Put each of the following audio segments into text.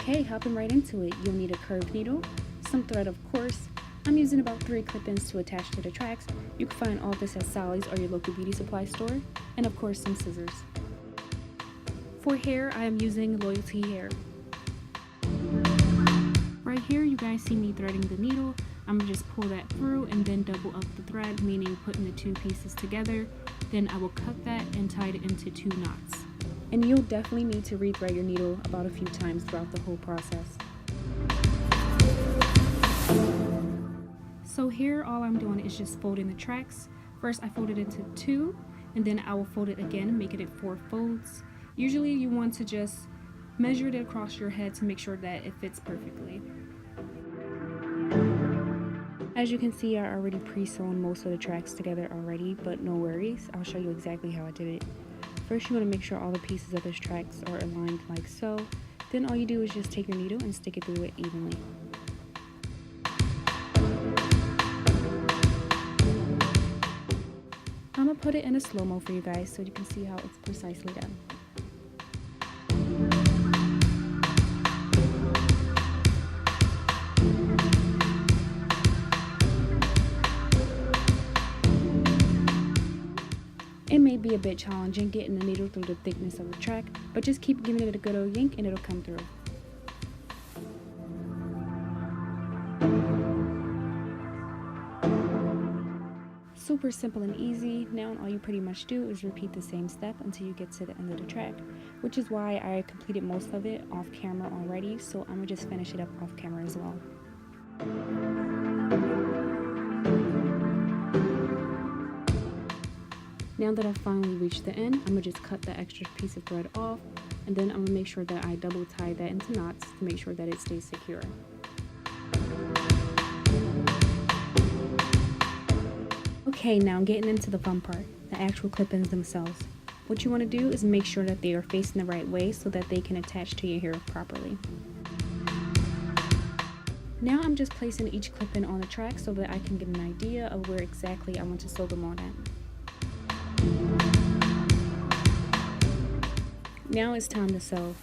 Okay, hopping right into it, you'll need a curved needle, some thread of course. I'm using about 3 clip-ins to attach to the tracks. You can find all this at Sally's or your local beauty supply store, and of course some scissors. For hair, I am using Loyalty Hair. Right here, you guys see me threading the needle. I'm gonna just pull that through and then double up the thread, meaning putting the 2 pieces together. Then I will cut that and tie it into 2 knots. And you'll definitely need to rethread your needle about a few times throughout the whole process. So here all I'm doing is just folding the tracks. First I fold it into 2 and then I will fold it again, making it 4 folds. Usually you want to just measure it across your head to make sure that it fits perfectly. As you can see, I already pre-sewn most of the tracks together already, but no worries, I'll show you exactly how I did it. First, you want to make sure all the pieces of this tracks are aligned like so. Then all you do is just take your needle and stick it through it evenly. I'm going to put it in a slow-mo for you guys so you can see how it's precisely done. It may be a bit challenging getting the needle through the thickness of the track, but just keep giving it a good old yank and it'll come through. Super simple and easy. Now all you pretty much do is repeat the same step until you get to the end of the track, which is why I completed most of it off camera already, so I'm gonna just finish it up off camera as well. Now that I've finally reached the end, I'm gonna just cut the extra piece of thread off, and then I'm gonna make sure that I double tie that into knots to make sure that it stays secure. Okay, now getting into the fun part, the actual clip-ins themselves. What you want to do is make sure that they are facing the right way so that they can attach to your hair properly. Now I'm just placing each clip-in on the track so that I can get an idea of where exactly I want to sew them on at. Now it's time to sew.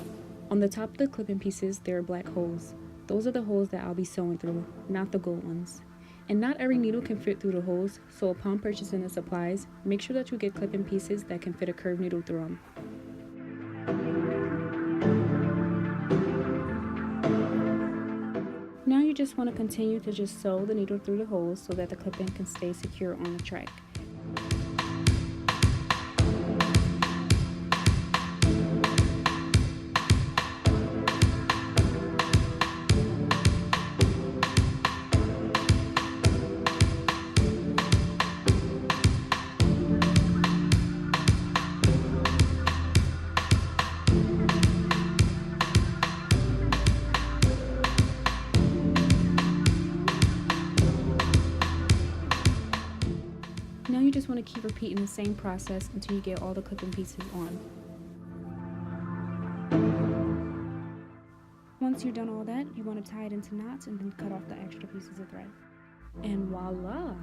On the top of the clip-in pieces, there are black holes. Those are the holes that I'll be sewing through, not the gold ones. And not every needle can fit through the holes, so upon purchasing the supplies, make sure that you get clip-in pieces that can fit a curved needle through them. Now you just want to continue to just sew the needle through the holes so that the clip-in can stay secure on the track. Now you just want to keep repeating the same process until you get all the clip-in pieces on. Once you're done all that, you want to tie it into knots and then cut off the extra pieces of thread. And voila!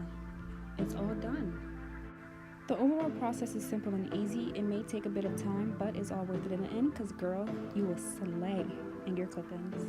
It's all done. The overall process is simple and easy. It may take a bit of time, but it's all worth it in the end because girl, you will slay in your clip-ins.